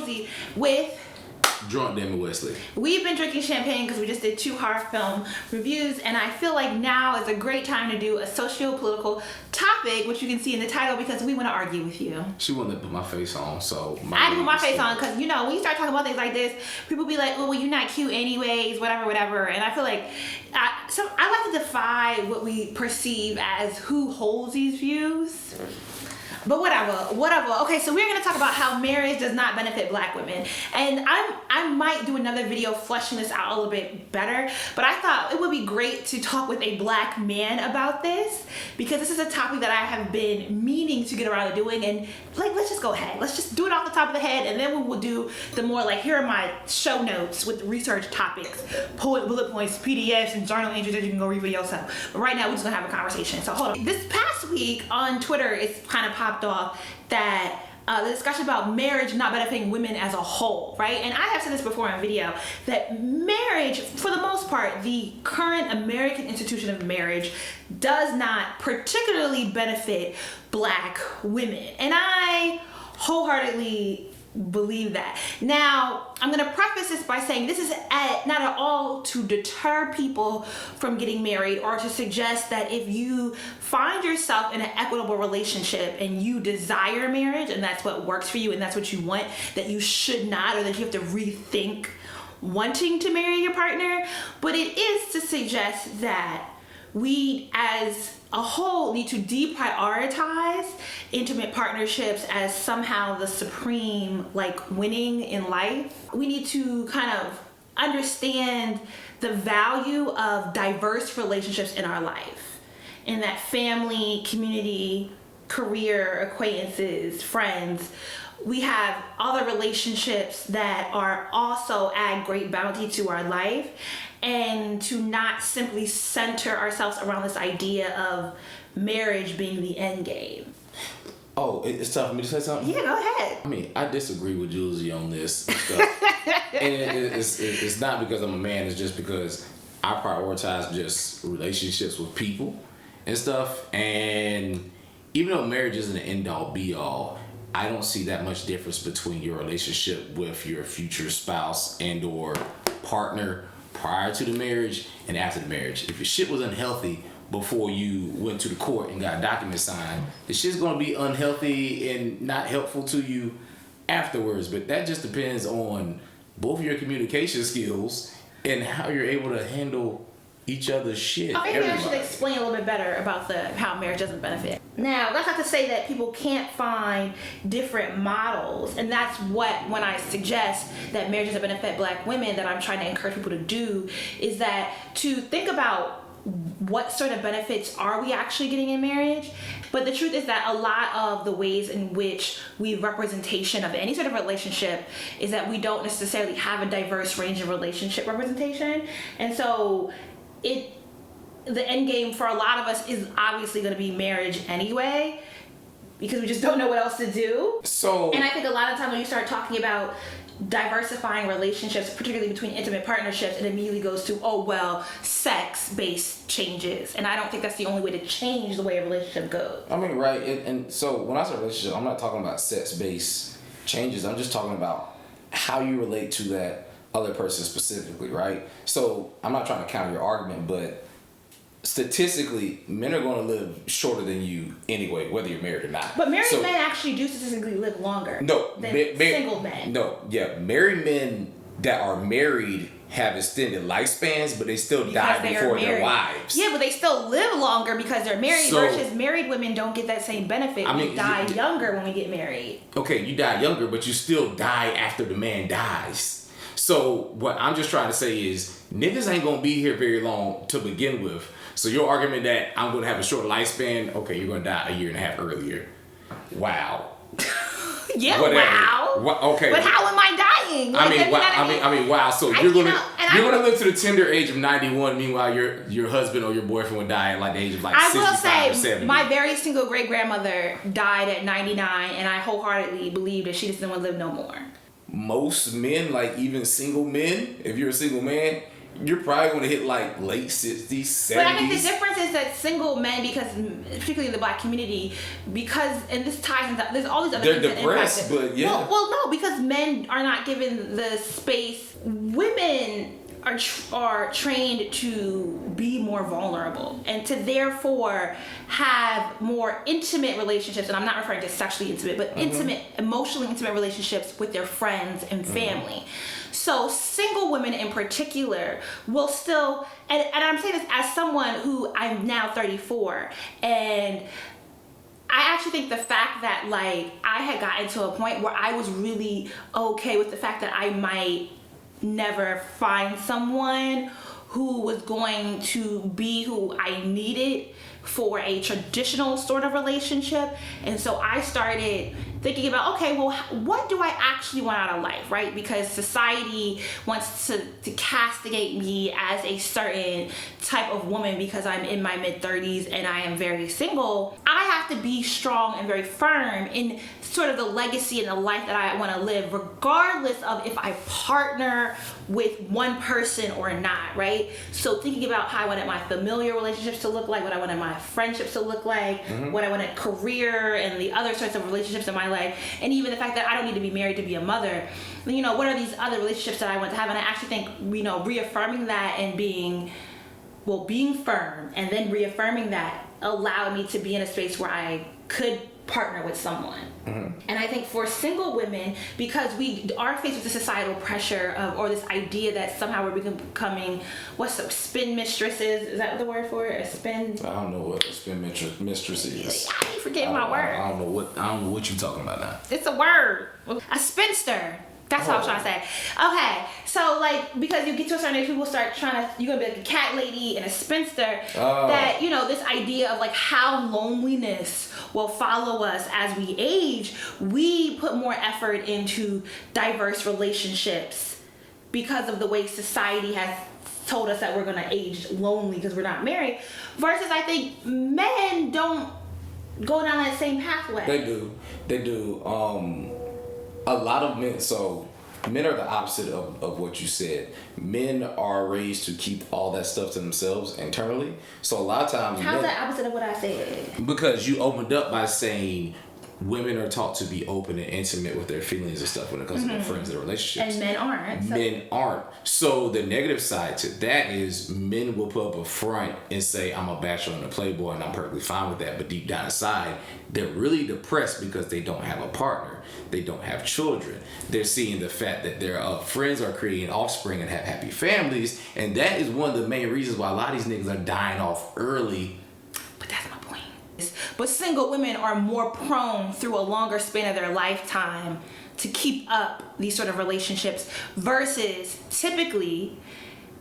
Jouelzy with Drunk Dammit Wesley. We've been drinking champagne because we just did 2 horror film reviews, and I feel like now is a great time to do a socio-political topic, which you can see in the title, because we want to argue with you. She wanted to put my face on, so I had to put my face on because, you know, when you start talking about things like this, people be like, oh, well, you're not cute anyways, whatever. And I feel like, I like to defy what we perceive as who holds these views. But whatever. Okay, so we're going to talk about how marriage does not benefit black women. And I might do another video fleshing this out a little bit better, but I thought it would be great to talk with a black man about this, because this is a topic that I have been meaning to get around to doing. And like, let's just go ahead. Let's just do it off the top of the head, and then we will do the more like, here are my show notes with research topics, bullet points, PDFs, and journal entries that you can go read for yourself. But right now, we're just going to have a conversation. So hold on. This past week on Twitter, it's kind of popped off that the discussion about marriage not benefiting women as a whole, right? And I have said this before in video, that marriage, for the most part, the current American institution of marriage does not particularly benefit black women. And I wholeheartedly believe that. Now, I'm going to preface this by saying this is not at all to deter people from getting married or to suggest that if you find yourself in an equitable relationship and you desire marriage and that's what works for you and that's what you want, that you should not, or that you have to rethink wanting to marry your partner. But it is to suggest that we as a whole need to deprioritize intimate partnerships as somehow the supreme like winning in life. We need to kind of understand the value of diverse relationships in our life, in that family, community, career, acquaintances, friends. We have other relationships that are also add great bounty to our life, and to not simply center ourselves around this idea of marriage being the end game. Oh, it's tough for me to say something? Yeah, go ahead. I mean, I disagree with Jouelzy on this stuff. And it's not because I'm a man, it's just because I prioritize just relationships with people and stuff. And even though marriage isn't an end-all, be-all, I don't see that much difference between your relationship with your future spouse and or partner prior to the marriage and after the marriage. If your shit was unhealthy before you went to the court and got a document signed, the shit's gonna be unhealthy and not helpful to you afterwards. But that just depends on both your communication skills and how you're able to handle each other's shit. Maybe I should explain a little bit better about how marriage doesn't benefit. Now, that's not to say that people can't find different models, and that's what, when I suggest that marriage doesn't benefit black women, that I'm trying to encourage people to do, is that to think about what sort of benefits are we actually getting in marriage. But the truth is that a lot of the ways in which we have representation of any sort of relationship is that we don't necessarily have a diverse range of relationship representation. And so the end game for a lot of us is obviously going to be marriage anyway, because we just don't know what else to do. And I think a lot of times when you start talking about diversifying relationships, particularly between intimate partnerships, it immediately goes to, oh, well, sex-based changes. And I don't think that's the only way to change the way a relationship goes. I mean, right. And so when I say relationship, I'm not talking about sex-based changes. I'm just talking about how you relate to that other person specifically, right? So I'm not trying to counter your argument, but statistically, men are going to live shorter than you anyway, whether you're married or not. But married men actually do statistically live longer than single men. No, yeah. Married men that are married have extended lifespans, but they still die before their wives. Yeah, but they still live longer because they're married, versus married women don't get that same benefit. We die younger when we get married. Okay, you die younger, but you still die after the man dies. So what I'm just trying to say is niggas ain't gonna be here very long to begin with. So your argument that I'm gonna have a short lifespan, okay, you're gonna die a year and a half earlier. Wow. Yeah, whatever. Wow. Okay. But how am I dying? Like, I mean, wow. So you're gonna live to the tender age of 91. Meanwhile, your husband or your boyfriend would die at like the age of like 65 or 70. My very single great grandmother died at 99, and I wholeheartedly believe that she just didn't want to live no more. Most men, like even single men, if you're a single man, you're probably going to hit like late 60s, 70s. But I think the difference is that single men, because particularly in the black community, because, and this ties into, there's all these other they're things depressed, that impact it. but yeah. Well, no, because men are not given the space. Women are trained to be more vulnerable and to therefore have more intimate relationships, and I'm not referring to sexually intimate, but intimate, emotionally intimate relationships with their friends and family. So single women in particular will still, and I'm saying this as someone who I'm now 34, and I actually think the fact that like I had gotten to a point where I was really okay with the fact that I might never find someone who was going to be who I needed for a traditional sort of relationship. And so I started thinking about, okay, well, what do I actually want out of life, right? Because society wants to castigate me as a certain type of woman because I'm in my mid-30s and I am very single. I have to be strong and very firm in sort of the legacy and the life that I want to live, regardless of if I partner with one person or not, right? So thinking about how I wanted my familial relationships to look like, what I wanted my friendships to look like, what I wanted career and the other sorts of relationships in my life, and even the fact that I don't need to be married to be a mother. You know, what are these other relationships that I want to have? And I actually think, you know, reaffirming that and being firm and then reaffirming that allowed me to be in a space where I could partner with someone. And I think for single women, because we are faced with the societal pressure of, or this idea that somehow we're becoming, spin mistresses? Is that the word for it? A spin? I don't know what a spin mistress is. I keep forgetting my word. I don't know what you're talking about now. It's a word. A spinster. That's what I was trying to say. Okay, so like, because you get to a certain age, people start trying to, you're gonna be like a cat lady and a spinster. That, you know, this idea of like how loneliness will follow us as we age. We put more effort into diverse relationships because of the way society has told us that we're gonna age lonely because we're not married. Versus, I think men don't go down that same pathway. They do. A lot of men, so men are the opposite of what you said. Men are raised to keep all that stuff to themselves internally. So a lot of times, how's that opposite of what I said? Because you opened up by saying women are taught to be open and intimate with their feelings and stuff when it comes to their friends and relationships. And men aren't. Men aren't. So the negative side to that is men will put up a front and say, I'm a bachelor and a playboy and I'm perfectly fine with that. But deep down inside, they're really depressed because they don't have a partner. They don't have children. They're seeing the fact that their friends are creating offspring and have happy families. And that is one of the main reasons why a lot of these niggas are dying off early. But that's my point. But single women are more prone through a longer span of their lifetime to keep up these sort of relationships versus typically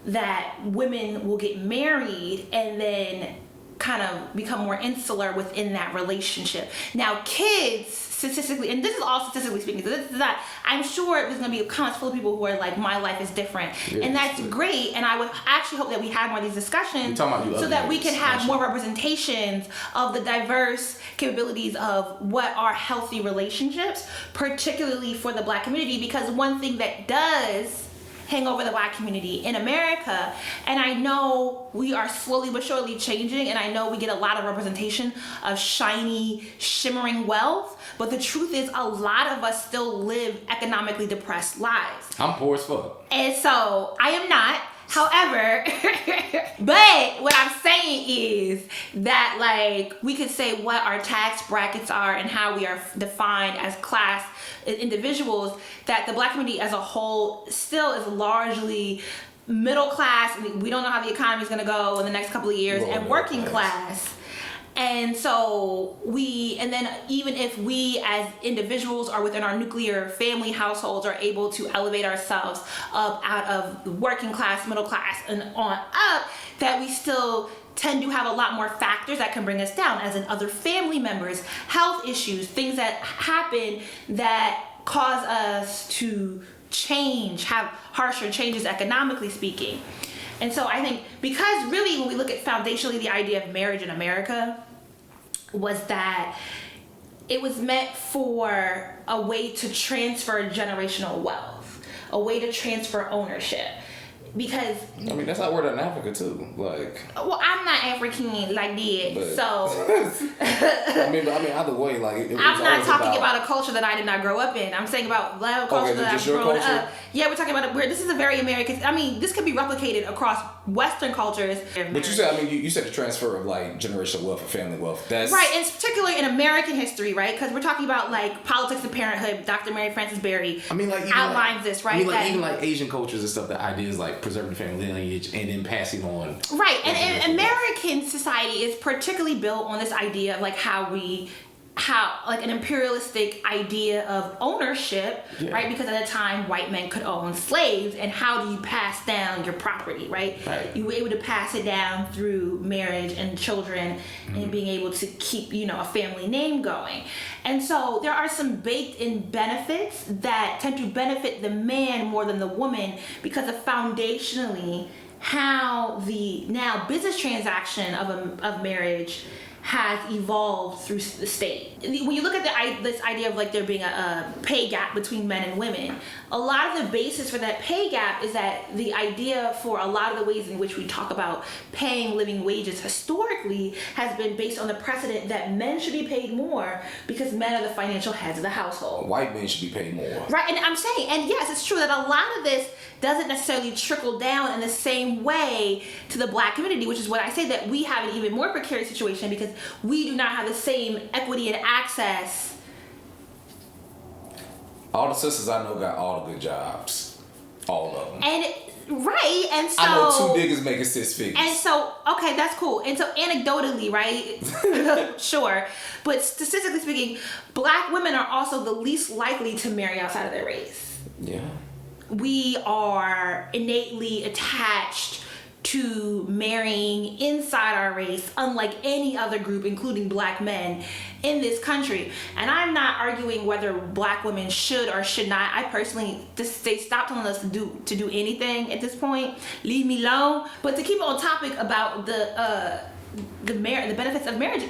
that women will get married and then kind of become more insular within that relationship. Now, kids, statistically, and this is all statistically speaking, so this is not, I'm sure there's going to be comments full of people who are like, my life is different. Yeah, and that's great. And I would actually hope that we have more of these discussions so that we can have more representations of the diverse capabilities of what are healthy relationships, particularly for the Black community, because one thing that does hang over the Black community in America, and I know we are slowly but surely changing, and I know we get a lot of representation of shiny, shimmering wealth, but the truth is a lot of us still live economically depressed lives. I'm poor as fuck. And so, I am not. However, but what I'm saying is that like we could say what our tax brackets are and how we are defined as class individuals, that the Black community as a whole still is largely middle class. We don't know how the economy is going to go in the next couple of years, and working class. And so and then even if we as individuals are within our nuclear family households are able to elevate ourselves up out of the working class, middle class, and on up, that we still tend to have a lot more factors that can bring us down, as in other family members, health issues, things that happen that cause us to change, have harsher changes economically speaking. And so I think, because really when we look at foundationally the idea of marriage in America was that it was meant for a way to transfer generational wealth, a way to transfer ownership. because I mean, that's how we're in Africa too. Like, well, I'm not African like that, so I mean, either way, like I'm not talking about a culture that I did not grow up in. I'm saying about the culture that I've grown up. Yeah, we're talking about where this is a very American. I mean, this could be replicated across Western cultures. But you said, I mean, you said the transfer of like generational wealth or family wealth. That's right, and particularly in American history, right? Because we're talking about like politics and parenthood. Dr. Mary Frances Berry outlines this, right? Even like Asian cultures and stuff. The ideas like preserving family lineage and then passing on. Right, and American society is particularly built on this idea of like how like an imperialistic idea of ownership, right? Because at the time, white men could own slaves, and how do you pass down your property, right? You were able to pass it down through marriage and children, and being able to keep, a family name going. And so there are some baked-in benefits that tend to benefit the man more than the woman because of foundationally how the now business transaction of marriage has evolved through the state. When you look at this idea of like there being a pay gap between men and women, a lot of the basis for that pay gap is that the idea for a lot of the ways in which we talk about paying living wages historically has been based on the precedent that men should be paid more because men are the financial heads of the household. White men should be paid more. Right, and I'm saying, and yes, it's true that a lot of this doesn't necessarily trickle down in the same way to the black community, which is what I say that we have an even more precarious situation because we do not have the same equity and access. All the sisters I know got all the good jobs. All of them. Right, and so... I know 2 niggas making 6 figures. And so, okay, that's cool. And so anecdotally, right? Sure. But statistically speaking, black women are also the least likely to marry outside of their race. Yeah. We are innately attached to marrying inside our race, unlike any other group, including black men in this country. And I'm not arguing whether black women should or should not. I personally just say stop telling us to do anything at this point. Leave me alone. But to keep on topic about the benefits of marriage,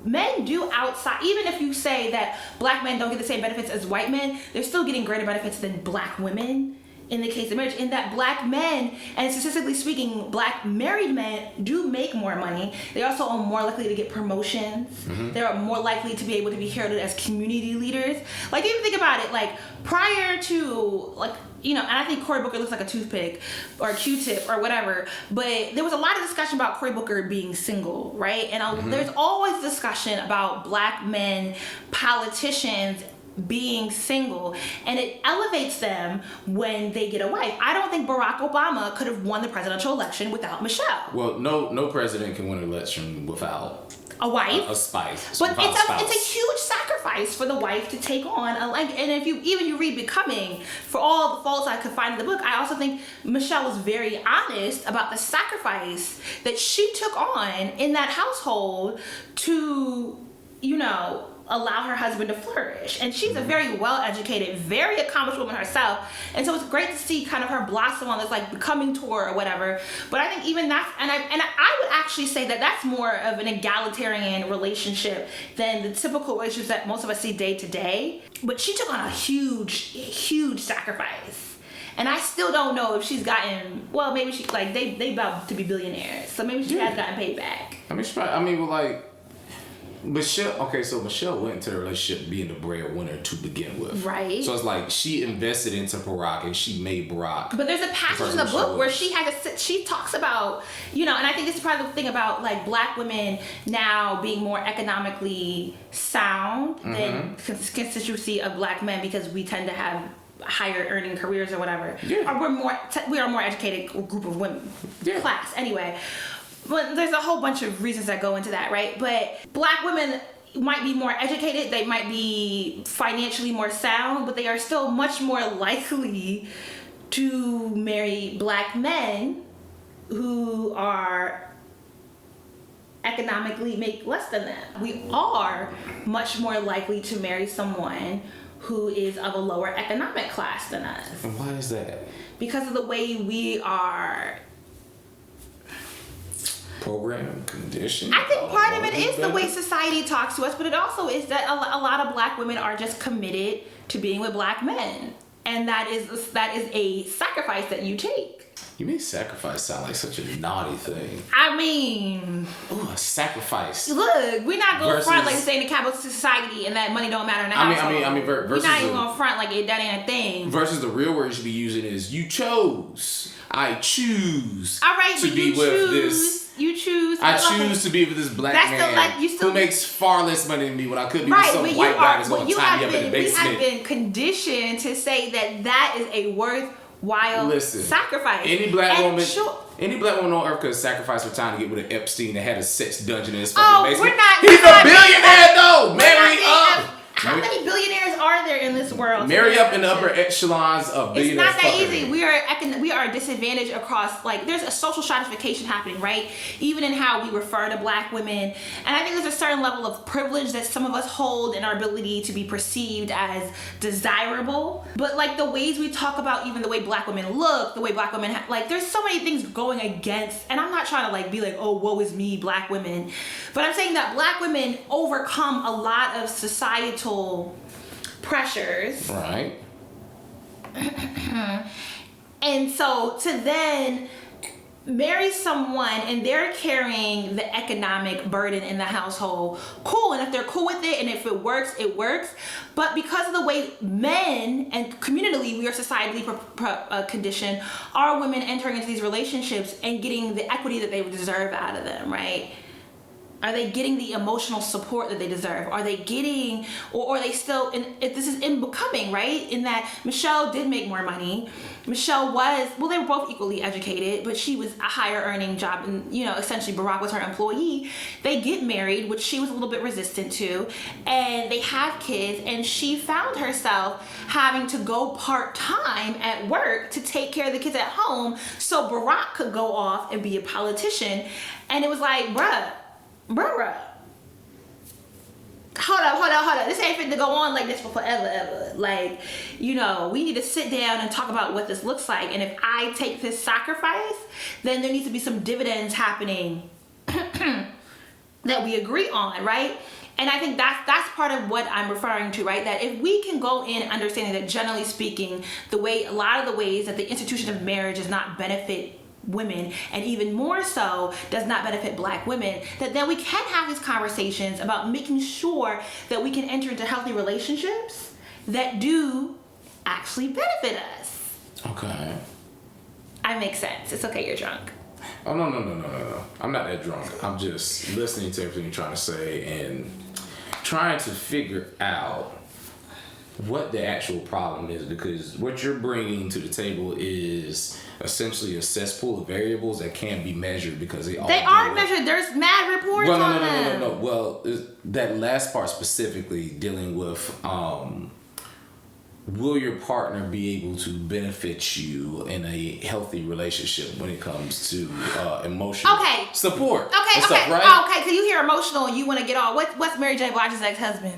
men do outside, even if you say that black men don't get the same benefits as white men, they're still getting greater benefits than black women in the case of marriage, in that black men, and statistically speaking, black married men do make more money. They also are more likely to get promotions. They're more likely to be able to be heralded as community leaders. Like, even think about it, like, prior to, like, and I think Cory Booker looks like a toothpick or a Q-tip or whatever, but there was a lot of discussion about Cory Booker being single, right? And there's always discussion about black men, politicians, being single, and it elevates them when they get a wife. I don't think Barack Obama could have won the presidential election without Michelle. Well, no president can win an election without a wife, a spouse. But it's a huge sacrifice for the wife to take on. And if you read Becoming, for all the faults I could find in the book, I also think Michelle was very honest about the sacrifice that she took on in that household to, allow her husband to flourish. And she's a very well-educated, very accomplished woman herself. And so it's great to see kind of her blossom on this like Becoming tour or whatever. But I think even that's, and I would actually say that that's more of an egalitarian relationship than the typical relationships that most of us see day to day. But she took on a huge sacrifice. And I still don't know if she's gotten, well, maybe she, like, they about to be billionaires. So maybe she has gotten paid back. Michelle went into the relationship being the breadwinner to begin with. Right. So it's like she invested into Barack and she made Barack. But there's a passage in the book where she talks about, and I think this is probably the thing about like black women now being more economically sound than constituency of black men because we tend to have higher earning careers or whatever. Yeah. Or we are a more educated group of women. Yeah. Class. Anyway. But there's a whole bunch of reasons that go into that, right? But black women might be more educated, they might be financially more sound, but they are still much more likely to marry black men who are economically make less than them. We are much more likely to marry someone who is of a lower economic class than us. And why is that? Because of the way we are program condition. I think part of it is the way society talks to us, but it also is that a lot of black women are just committed to being with black men, and that is a sacrifice that you take. You make sacrifice sound like such a naughty thing. I mean, ooh, a sacrifice. Look, we're not going to Versus, front like saying the capitalist society and that money don't matter in the household. I mean, versus we're not even going to front like that ain't a thing. Versus the real word you should be using is you chose. I choose. All right, to be with this. You choose. I choose to be with this black man who makes far less money than me when I could be with some white guy that's going to tie me up in the basement. We have been conditioned to say that is a worthwhile sacrifice. Any black woman on earth could sacrifice her time to get with an Epstein that had a sex dungeon in his fucking basement. He's a billionaire though. Marry up. How many billionaires are there in this world? Marry up in the upper echelons of billionaires. It's not that easy. We are disadvantaged across, like, there's a social stratification happening, right? Even in how we refer to black women. And I think there's a certain level of privilege that some of us hold in our ability to be perceived as desirable. But, like, the ways we talk about even the way black women look, the way black women, like, there's so many things going against, and I'm not trying to, like, be like, oh, woe is me, black women. But I'm saying that black women overcome a lot of societal pressures. Right. And so to then marry someone and they're carrying the economic burden in the household, cool. And if they're cool with it and if it works, it works. But because of the way men and communally we are societally conditioned, are women entering into these relationships and getting the equity that they deserve out of them, right? Are they getting the emotional support that they deserve? Are they getting, or are they still, if this is in becoming, right? In that Michelle did make more money. Michelle was, well, they were both equally educated, but she was a higher earning job, and, you know, essentially Barack was her employee. They get married, which she was a little bit resistant to, and they have kids, and she found herself having to go part-time at work to take care of the kids at home so Barack could go off and be a politician. And it was like, bruh. Hold up. This ain't fit to go on like this for forever, ever. Like, you know, we need to sit down and talk about what this looks like. And if I take this sacrifice, then there needs to be some dividends happening that we agree on, right? And I think that's part of what I'm referring to, right? That if we can go in understanding that generally speaking, a lot of the ways that the institution of marriage does not benefit women, and even more so does not benefit black women, that then we can have these conversations about making sure that we can enter into healthy relationships that do actually benefit us. Okay. I make sense. It's okay, you're drunk. Oh, no. I'm not that drunk. I'm just listening to everything you're trying to say and trying to figure out what the actual problem is, because what you're bringing to the table is essentially a cesspool of variables that can't be measured because they are measured. There's mad reports on them. No. Well, that last part specifically dealing with will your partner be able to benefit you in a healthy relationship when it comes to emotional support? Okay. Stuff, right? Oh, okay, because you hear emotional and you want to get all. What's Mary J. Blige's ex-husband?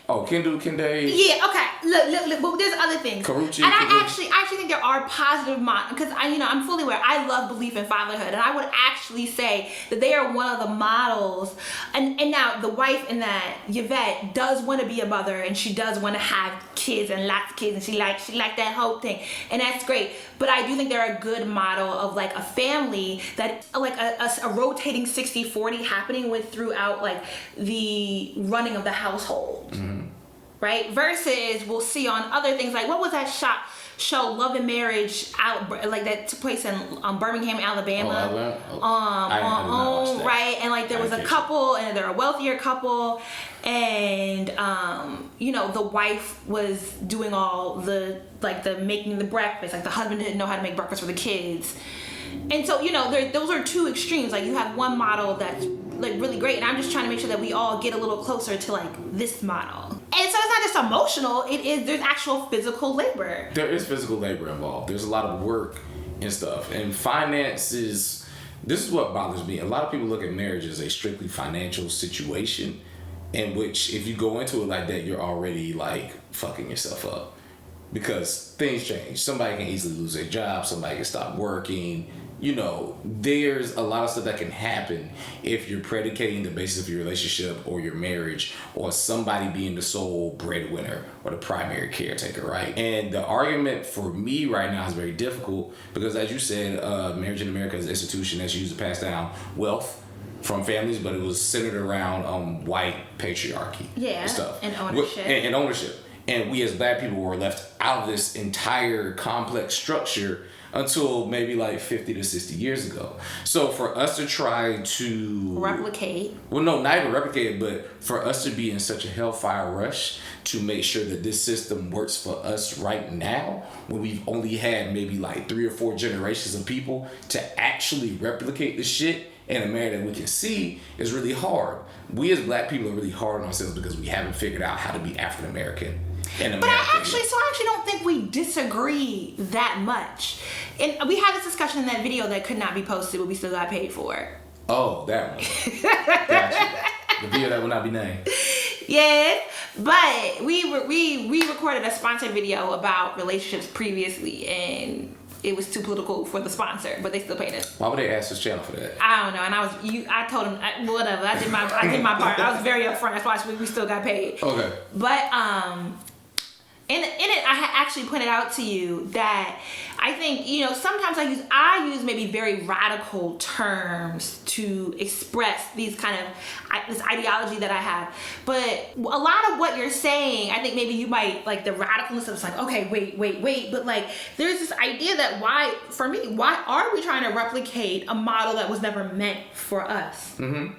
Oh, Kende. Yeah, okay. Look, but there's other things. Karuchi, and I actually think there are positive because I'm fully aware. I love belief in fatherhood, and I would actually say that they are one of the models. And now the wife in that, Yvette, does want to be a mother, and she does want to have kids and lots of kids, and she likes that whole thing, and that's great. But I do think they're a good model of like a family that like a rotating 60-40 happening with throughout like the running of the household. Mm-hmm. Right? Versus we'll see on other things like, what was that show Love and Marriage out like that took place in Birmingham, Alabama. Right? And like there was a couple and they're a wealthier couple, and you know, the wife was doing all the making the breakfast, like the husband didn't know how to make breakfast for the kids. And so, you know, those are two extremes. Like you have one model that's like really great, and I'm just trying to make sure that we all get a little closer to like this model. And so it's not just emotional, there's actual physical labor. There is physical labor involved. There's a lot of work and stuff. And finances, this is what bothers me. A lot of people look at marriage as a strictly financial situation, in which if you go into it like that, you're already like fucking yourself up. Because things change. Somebody can easily lose their job, somebody can stop working, you know, there's a lot of stuff that can happen if you're predicating the basis of your relationship or your marriage or somebody being the sole breadwinner or the primary caretaker, right? And the argument for me right now is very difficult because, as you said, marriage in America is an institution that's used to pass down wealth from families, but it was centered around white patriarchy and stuff. And ownership. And ownership. And we as Black people were left out of this entire complex structure until maybe like 50 to 60 years ago. So for us to try to replicate. Well, no, not even replicate it, but for us to be in such a hellfire rush to make sure that this system works for us right now, when we've only had maybe like 3 or 4 generations of people to actually replicate the shit in a manner that we can see, is really hard. We as Black people are really hard on ourselves because we haven't figured out how to be African American. But I actually don't think we disagree that much. And we had this discussion in that video that could not be posted, but we still got paid for it. Oh, that one. Gotcha. The video that will not be named. Yeah, but we recorded a sponsored video about relationships previously, and it was too political for the sponsor, but they still paid us. Why would they ask this channel for that? I don't know, and I told them whatever. I did my part. I was very upfront. That's why we still got paid. Okay. But in it, I had actually pointed out to you that I think, you know, sometimes I use maybe very radical terms to express these kind of this ideology that I have. But a lot of what you're saying, I think maybe you might like the radicalness of it's like, okay, wait, but like there's this idea that why are we trying to replicate a model that was never meant for us? Mm-hmm.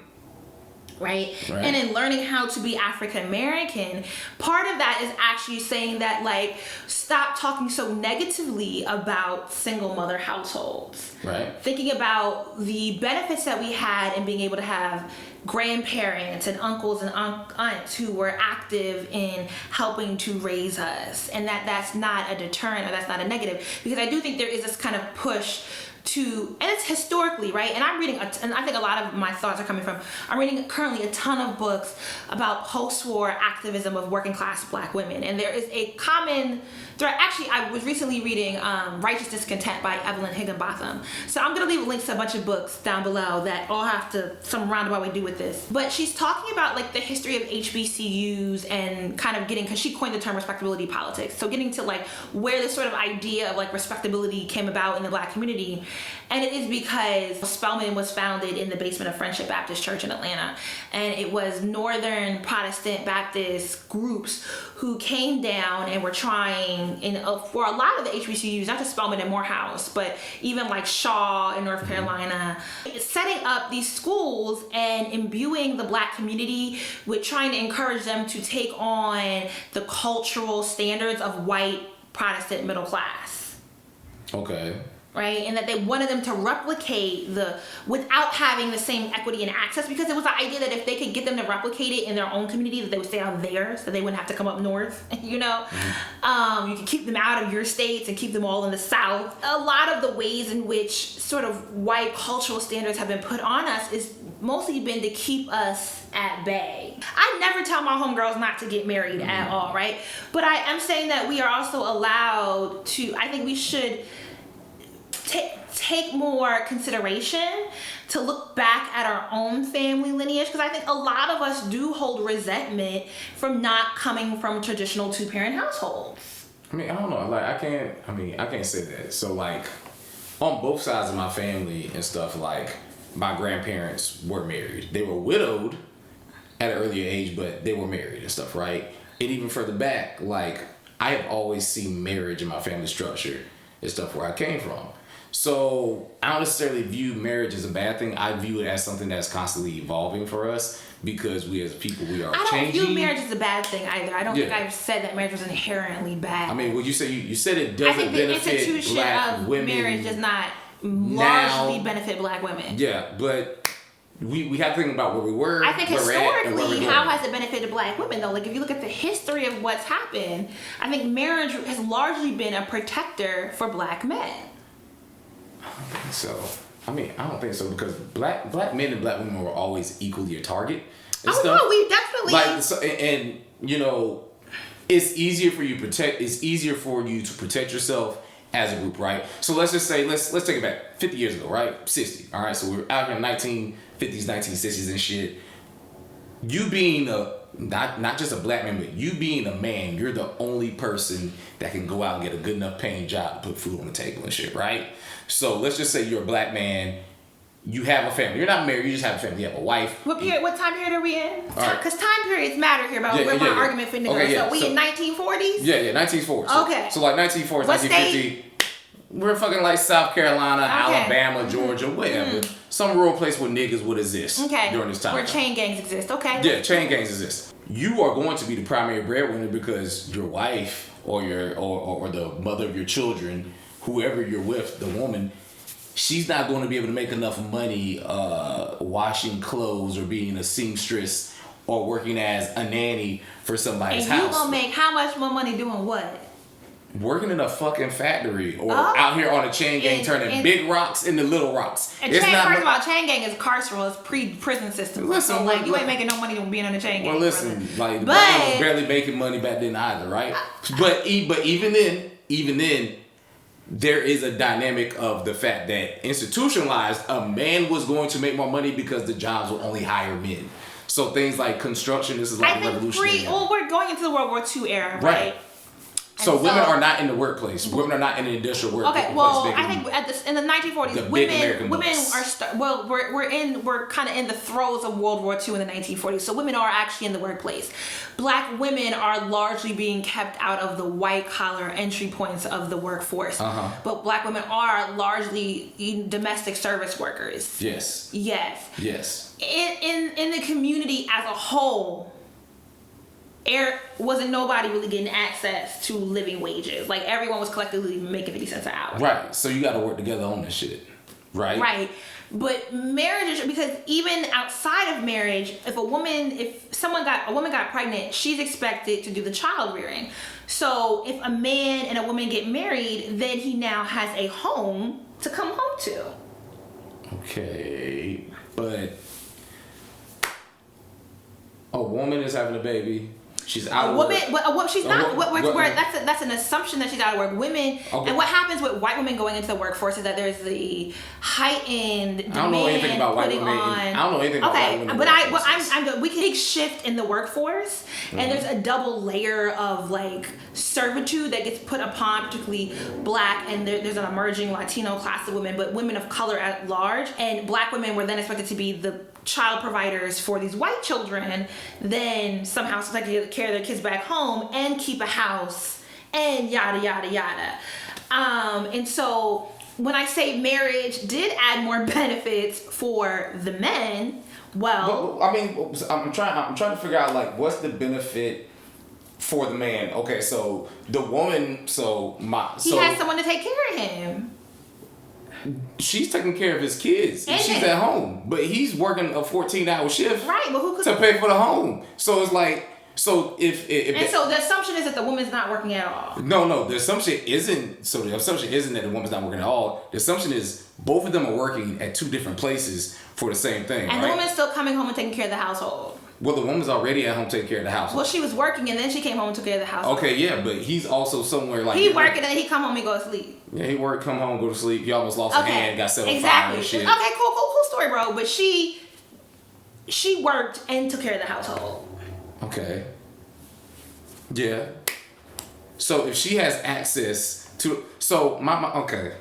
Right? And in learning how to be African American, part of that is actually saying that, like, stop talking so negatively about single mother households. Right. Thinking about the benefits that we had in being able to have grandparents and uncles and aunts who were active in helping to raise us, and that's not a deterrent or that's not a negative, because I do think there is this kind of push to, and it's historically, right? And I'm reading, and I think a lot of my thoughts are coming from, I'm reading currently a ton of books about post-war activism of working class Black women. And there is a common thread. Actually, I was recently reading Righteous Discontent by Evelyn Higginbotham. So I'm going to leave links to a bunch of books down below that all have to some roundabout way do with this. But she's talking about like the history of HBCUs and kind of getting, because she coined the term respectability politics. So getting to like where this sort of idea of like respectability came about in the Black community. And it is because Spelman was founded in the basement of Friendship Baptist Church in Atlanta. And it was Northern Protestant Baptist groups who came down and were trying, for a lot of the HBCUs, not just Spelman and Morehouse, but even like Shaw in North Carolina, setting up these schools and imbuing the Black community with trying to encourage them to take on the cultural standards of white Protestant middle class. Okay. Right, and that they wanted them to replicate without having the same equity and access, because it was the idea that if they could get them to replicate it in their own community, that they would stay out theirs, so they wouldn't have to come up north. You know, you could keep them out of your states and keep them all in the South. A lot of the ways in which sort of white cultural standards have been put on us is mostly been to keep us at bay. I never tell my homegirls not to get married at all, right? But I am saying that we are also allowed to. I think we should take more consideration to look back at our own family lineage, because I think a lot of us do hold resentment from not coming from traditional 2-parent households. I mean, I don't know. Like, I can't say that. So, like, on both sides of my family and stuff, like, my grandparents were married. They were widowed at an earlier age, but they were married and stuff, right? And even further back, like, I have always seen marriage in my family structure and stuff where I came from. So I don't necessarily view marriage as a bad thing. I view it as something that's constantly evolving for us, because we as people, we are changing. I don't view marriage as a bad thing either. I don't think I've said that marriage was inherently bad. I mean, well, you said it doesn't benefit Black women. I think the institution of marriage does not largely benefit Black women. Yeah, but we have to think about where we were. I think historically, how has it benefited Black women though? Like, if you look at the history of what's happened, I think marriage has largely been a protector for Black men. I don't think so. I don't think so, because black men and Black women were always equally a target. No, we definitely and you know, it's easier for you to protect yourself as a group, right? So let's just say, let's take it back 50 years ago, right? 60, all right? So we're out here in 1950s, 1960s and shit. You being not just a black man, but you being a man, you're the only person that can go out and get a good enough paying job to put food on the table and shit, right? So let's just say you're a black man. You have a family. You're not married. You just have a family. You have a wife. What time period are we in? Right. Because time periods matter here about where my argument finna go. So we in 1940s? Yeah, 1940s. Okay. So like 1940s, what 1950. State? We're fucking like South Carolina, okay. Alabama, Georgia, whatever. Some rural place where niggas would exist during this time. Where chain gangs exist. Okay. Yeah, chain gangs exist. You are going to be the primary breadwinner because your wife or or the mother of your children, whoever you're with, the woman, she's not going to be able to make enough money washing clothes or being a seamstress or working as a nanny for somebody's house. And you gonna make how much more money doing what? Working in a fucking factory or out here on a chain gang turning big rocks into little rocks. First of all, chain gang is carceral. It's pre-prison system. Listen, so like you ain't making no money being on a chain gang. Well, listen, like the brother was barely making money back then either, right? But even then, there is a dynamic of the fact that institutionalized, a man was going to make more money because the jobs would only hire men. So things like construction, this is like a revolutionary. We're going into the World War II era, right? So women are not in the workplace. Women are not in the industrial workplace. Okay, well, I think in the 1940s, women are we're kind of in the throes of World War II in the 1940s. So women are actually in the workplace. Black women are largely being kept out of the white collar entry points of the workforce. But black women are largely domestic service workers. Yes. In the community as a whole, wasn't nobody really getting access to living wages. Like everyone was collectively making 50 cents an hour. Right. So you got to work together on this shit. Right. Right. But marriage is because even outside of marriage, if a woman got pregnant, she's expected to do the child rearing. So if a man and a woman get married, then he now has a home to come home to. Okay, but a woman is having a baby. She's out of work. She's not. That's an assumption that she's out of work. Women, and what happens with white women going into the workforce is that there's the heightened demand. I don't know anything about white women. I don't know anything about white women. I'm good. We can take shift in the workforce, and there's a double layer of like servitude that gets put upon particularly black, and there's an emerging Latino class of women, but women of color at large, and black women were then expected to be the child providers for these white children, then somehow so they can carry their kids back home and keep a house and yada yada yada. And so when I say marriage did add more benefits for the men, well, I mean, I'm trying to figure out like what's the benefit for the man. Okay, so the woman, he has someone to take care of him. She's taking care of his kids and she's at home, but he's working a 14-hour shift, right? But who could to pay for the home? So it's like, so if so the assumption is that the woman's not working at all. No, the assumption isn't. So the assumption isn't that the woman's not working at all. The assumption is both of them are working at two different places for the same thing, and right? the woman's still coming home and taking care of the household. Well, the woman's already at home taking care of the household. Well, she was working and then she came home and took care of the household. Okay, yeah, but he's also somewhere like he working and then he come home and go to sleep. Yeah, he work, come home, go to sleep. He almost lost a hand, got set on fire and shit. Okay, cool story, bro. But she worked and took care of the household. Okay. Yeah. So if she has access to, okay,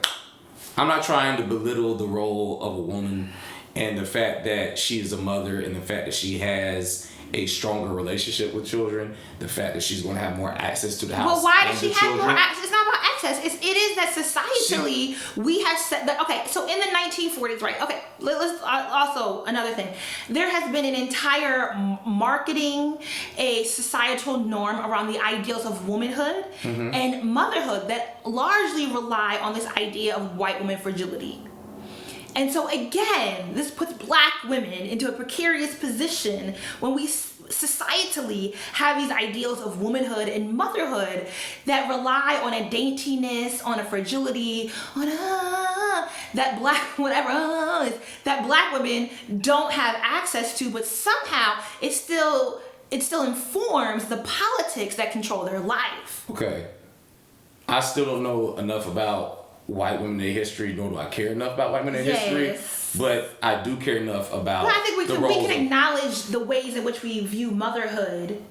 I'm not trying to belittle the role of a woman and the fact that she is a mother and the fact that she has a stronger relationship with children, the fact that she's going to have more access to the house. Well, why does she have more access? It's not about access. It is that societally we have set that. Okay, so in the 1940s, right? Okay, let's also another thing. There has been an entire marketing, a societal norm around the ideals of womanhood and motherhood that largely rely on this idea of white woman fragility. And so again, this puts black women into a precarious position when we societally have these ideals of womanhood and motherhood that rely on a daintiness, on a fragility, on that black women don't have access to, but somehow it still informs the politics that control their life. Okay. I still don't know enough about white women in history, nor do I care enough about white women in history. But I do care enough about. But I think we can acknowledge the ways in which we view motherhood.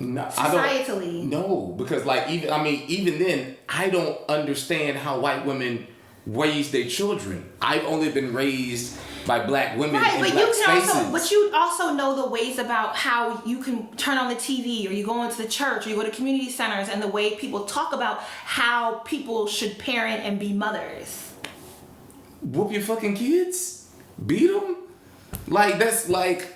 No, societally. No, because like even then, I don't understand how white women raise their children. I've only been raised by black women in black spaces. But you also know the ways about how you can turn on the TV, or you go into the church, or you go to community centers, and the way people talk about how people should parent and be mothers. Whoop your fucking kids? Beat them? Like, that's like...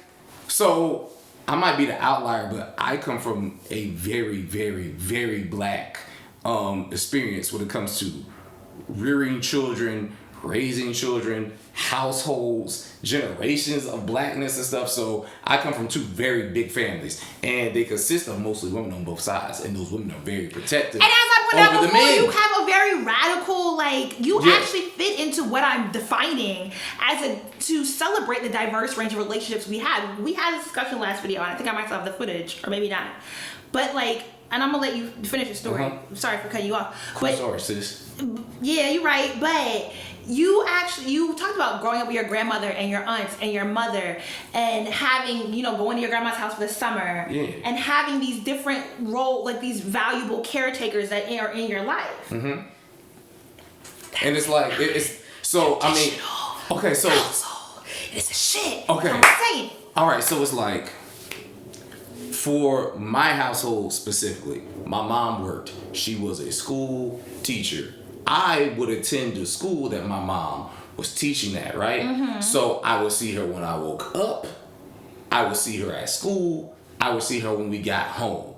So, I might be the outlier, but I come from a very, very, very black experience when it comes to rearing children, raising children, households, generations of blackness and stuff. So I come from two very big families, and they consist of mostly women on both sides, and those women are very protective. And as I pointed out before, you have a very radical, actually fit into what I'm defining to celebrate the diverse range of relationships we have. We had a discussion last video, and I think I might still have the footage, or maybe not. But and I'm gonna let you finish your story. Sorry for cutting you off. Sorry, sis. Yeah, you're right. But you talked about growing up with your grandmother and your aunts and your mother, and having, going to your grandma's house for the summer, and having these different these valuable caretakers that are in your life. Mm-hmm. And it's like okay, so it's a shit. Okay, I'm saying. All right, so it's like, for my household specifically, my mom worked. She was a school teacher. I would attend the school that my mom was teaching at, right? Mm-hmm. So I would see her when I woke up. I would see her at school. I would see her when we got home.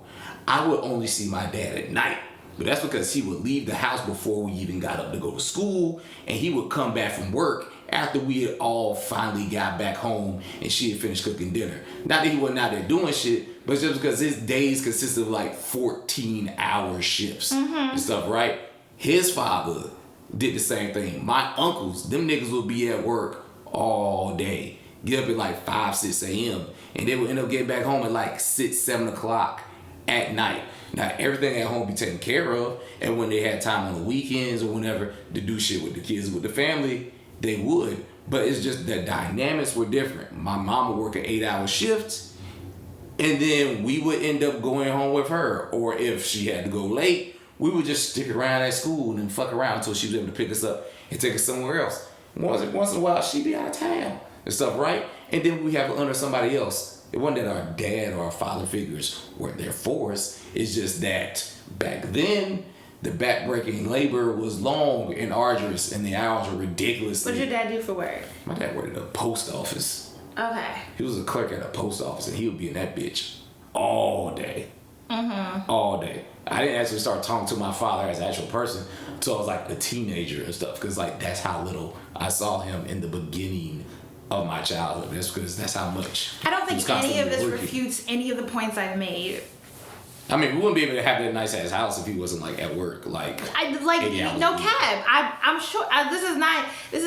I would only see my dad at night. But that's because he would leave the house before we even got up to go to school. And he would come back from work after we had all finally got back home and she had finished cooking dinner. Not that he wasn't out there doing shit, but just because his days consisted of 14-hour shifts and stuff, right? His father did the same thing. My uncles, them niggas would be at work all day. Get up at 5, 6 a.m. And they would end up getting back home at 6, 7 o'clock at night. Now, everything at home be taken care of. And when they had time on the weekends or whenever to do shit with the kids, with the family, they would. But it's just the dynamics were different. My mom would work an 8-hour shift, and then we would end up going home with her. Or if she had to go late, we would just stick around at school and then fuck around until she was able to pick us up and take us somewhere else. Once in a while, she'd be out of town and stuff, right? And then we have it under somebody else. It wasn't that our dad or our father figures weren't there for us. It's just that back then, the backbreaking labor was long and arduous, and the hours were ridiculous. What did your dad do for work? My dad worked at a post office. Okay. He was a clerk at a post office, and he would be in that bitch all day. Mm-hmm. All day. I didn't actually start talking to my father as an actual person until I was a teenager and stuff, because that's how little I saw him in the beginning of my childhood. That's because that's how much. I don't think any of this refutes any of the points I've made. I mean, we wouldn't be able to have that nice ass house if he wasn't at work. No cab. I'm sure this is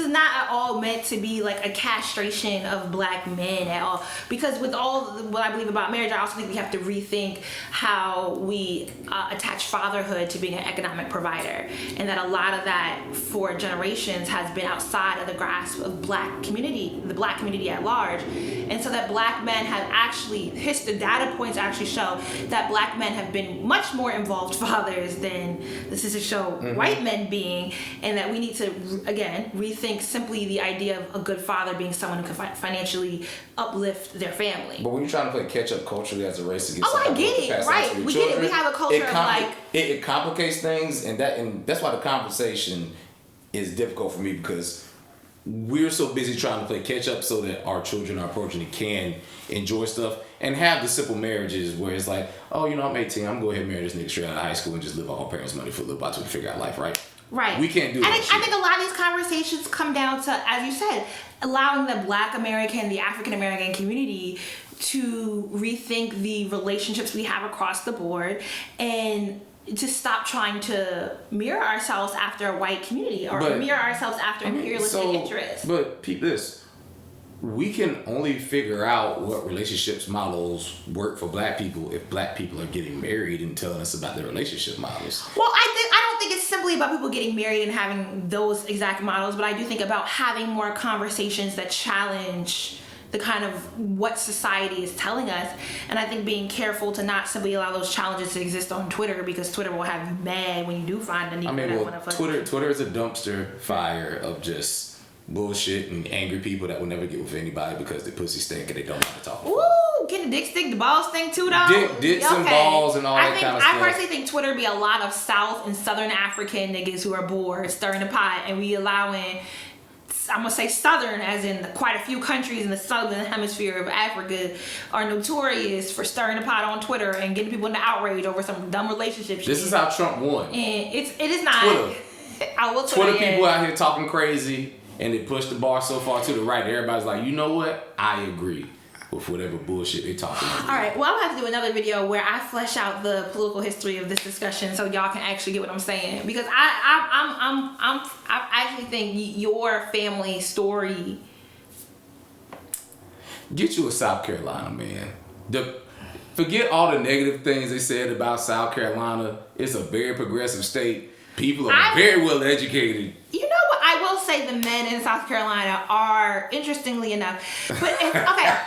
not at all meant to be a castration of black men at all. Because with all what I believe about marriage, I also think we have to rethink how we attach fatherhood to being an economic provider, and that a lot of that for generations has been outside of the grasp of the black community at large, and so that black men have actually the data points actually show that black men have been much more involved fathers than the statistics show white men being, and that we need to again rethink simply the idea of a good father being someone who can financially uplift their family. But when you're trying to play catch up culturally as a race to get I get it, right? We get it. We have a culture of it complicates things, and that's why the conversation is difficult for me, because we're so busy trying to play catch up so that our children, our progeny can enjoy stuff and have the simple marriages where it's I'm 18, I'm going to go ahead and marry this nigga straight out of high school and just live off our parents' money for a little while to figure out life, right? Right. We can't do that. I think a lot of these conversations come down to, as you said, allowing the Black American, the African American community to rethink the relationships we have across the board, and to stop trying to mirror ourselves after a white community or mirror ourselves after imperialistic interests. But peep this. We can only figure out what relationships models work for black people if black people are getting married and telling us about their relationship models. Well, I don't think it's simply about people getting married and having those exact models, but I do think about having more conversations that challenge the kind of what society is telling us. And I think being careful to not simply allow those challenges to exist on Twitter, because Twitter will have you mad when you do find a new Twitter is a dumpster fire of just bullshit and angry people that will never get with anybody because they pussy stink and they don't know how to talk. Ooh, can the dick stink, the balls stink too, though? Dicks and balls and all that kind of stuff. I personally think Twitter be a lot of South and Southern African niggas who are bored, stirring the pot, and we allowing, I'm gonna say Southern, as in quite a few countries in the Southern Hemisphere of Africa are notorious for stirring the pot on Twitter and getting people into outrage over some dumb relationship shit. This is how Trump won. And it is not. Twitter. I will Twitter people out here talking crazy, and they push the bar so far to the right, everybody's like, you know what? I agree with whatever bullshit they talking about. All right, well, I'm gonna have to do another video where I flesh out the political history of this discussion so y'all can actually get what I'm saying, because I actually think your family story. Get you a South Carolina, man. Forget all the negative things they said about South Carolina. It's a very progressive state. People are very well educated. You know what? I will say the men in South Carolina are, interestingly enough, but okay.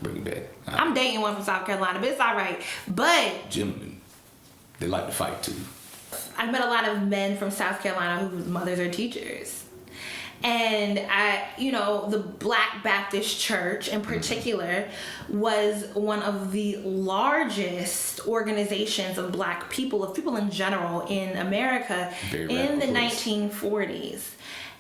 Bring it back. I'm dating one from South Carolina, but it's all right. But gentlemen, they like to fight too. I've met a lot of men from South Carolina whose mothers are teachers. And the Black Baptist Church in particular was one of the largest organizations of Black people, of people in general in America in the 1940s.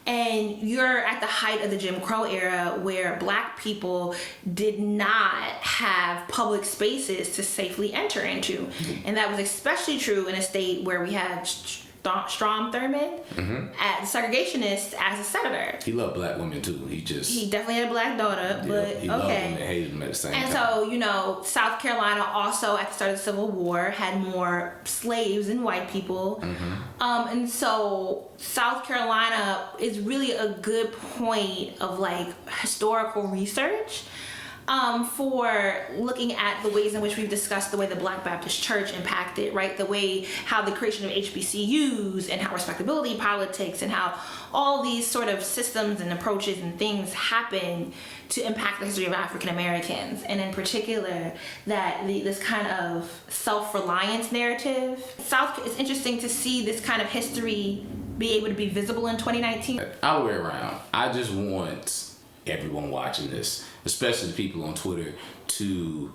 And you're at the height of the Jim Crow era, where Black people did not have public spaces to safely enter into. And that was especially true in a state where we had Strom Thurmond, as a segregationist, as a senator. He loved Black women too. He definitely had a Black daughter, but he loved them and hated them at the same time. And so, South Carolina also at the start of the Civil War had more slaves than white people. And so South Carolina is really a good point of historical research. For looking at the ways in which we've discussed the way the Black Baptist Church impacted, right? The way how the creation of HBCUs and how respectability politics and how all these sort of systems and approaches and things happen to impact the history of African Americans. And in particular, that this kind of self-reliance narrative. It's interesting to see this kind of history be able to be visible in 2019. All the way around, I just want everyone watching this, especially the people on Twitter, to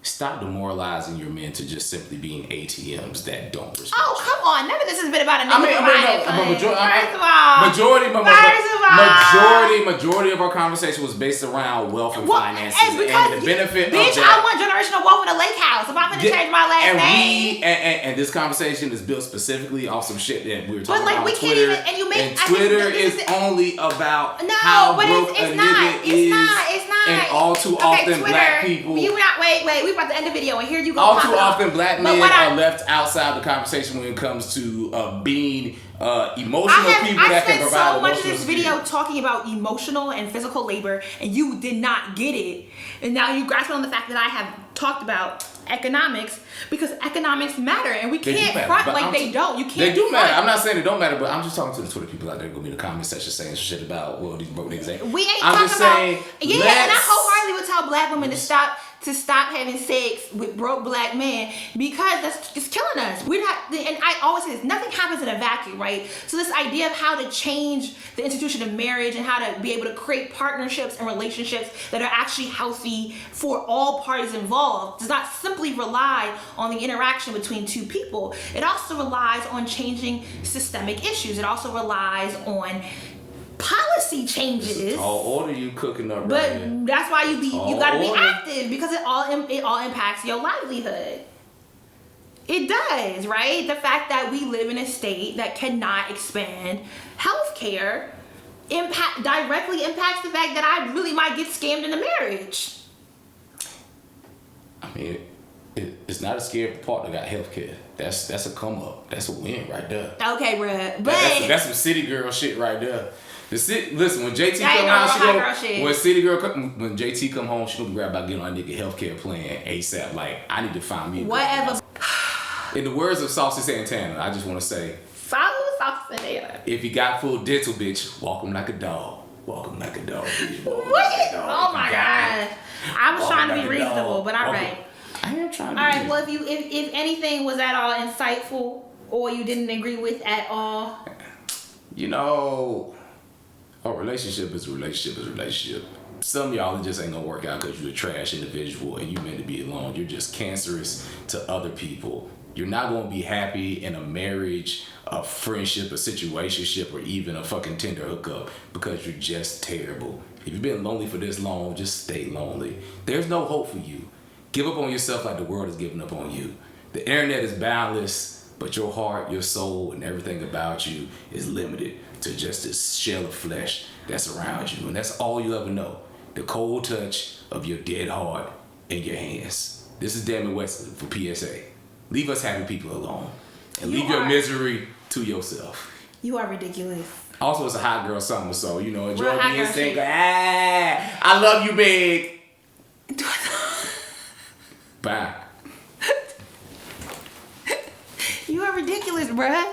stop demoralizing your men to just simply being ATMs that don't respect you. Come on. None of this has been about a nigga majority of our conversation was based around wealth and finances and the benefit of that. I want generational wealth in a lake house. If I'm going to change my last name. And this conversation is built specifically off some shit that we were talking about on Twitter. Can't even, and you make, and Twitter is only about how broke a nigga is. It's not. And all too often Twitter, Black people. Wait. We about to end the video, and here you go. All too often Black men are left outside the conversation when it comes to being emotional people that can provide emotional. I spent so much of this video talking about emotional and physical labor, and you did not get it. And now you grasping on the fact that I have talked about economics, because economics matter, and we can't front like they don't. You can't. They do matter. I'm not saying they don't matter, but I'm just talking to the Twitter people out there going to be in the comment section saying shit about these broke niggas ain't. We ain't talking about. And I wholeheartedly would tell Black women to stop having sex with broke Black men, because it's killing us. We're not, and I always say this, nothing happens in a vacuum, right? So this idea of how to change the institution of marriage and how to be able to create partnerships and relationships that are actually healthy for all parties involved does not simply rely on the interaction between two people. It also relies on changing systemic issues. It also relies on policy changes. Tall order you cooking up, but right? That's why you gotta be active, because it all impacts your livelihood. It does, right? The fact that we live in a state that cannot expand healthcare directly impacts the fact that I really might get scammed in a marriage. I mean, it's not a scary part that got healthcare. That's a come up. That's a win right there. Okay, bruh. But that's some city girl shit right there. Listen, when JT come out, when JT come home, she gonna grab about getting on a nigga healthcare plan ASAP. Like, I need to find me. Whatever. In the words of Saucy Santana, I just want to say, Santana. if you got full dental, bitch, walk 'em like a dog. Walk 'em like a dog, bitch. Walk 'em What? like a dog. Oh my god. I was Walk trying to 'em be like a reasonable, dog. but all Walk 'em. right. I am trying to All be right. Well, if anything was at all insightful or you didn't agree with at all, You know, a relationship is a relationship is a relationship. Some of y'all it just ain't gonna work out because you're a trash individual and you meant to be alone. You're just cancerous to other people. You're not gonna be happy in a marriage, a friendship, a situationship, or even a fucking Tinder hookup because you're just terrible. If you've been lonely for this long, just stay lonely. There's no hope for you. Give up on yourself like the world is giving up on you. The internet is boundless, but your heart, your soul, and everything about you is limited to just this shell of flesh that's around you. And that's all you'll ever know. The cold touch of your dead heart in your hands. This is Dammit Wesley for PSA. Leave us happy people alone. And leave your misery to yourself. you are ridiculous. Also, it's a hot girl summer, so, you know, enjoy Real hot being girl single. shit. I love you, big. Bye. You are ridiculous, bruh.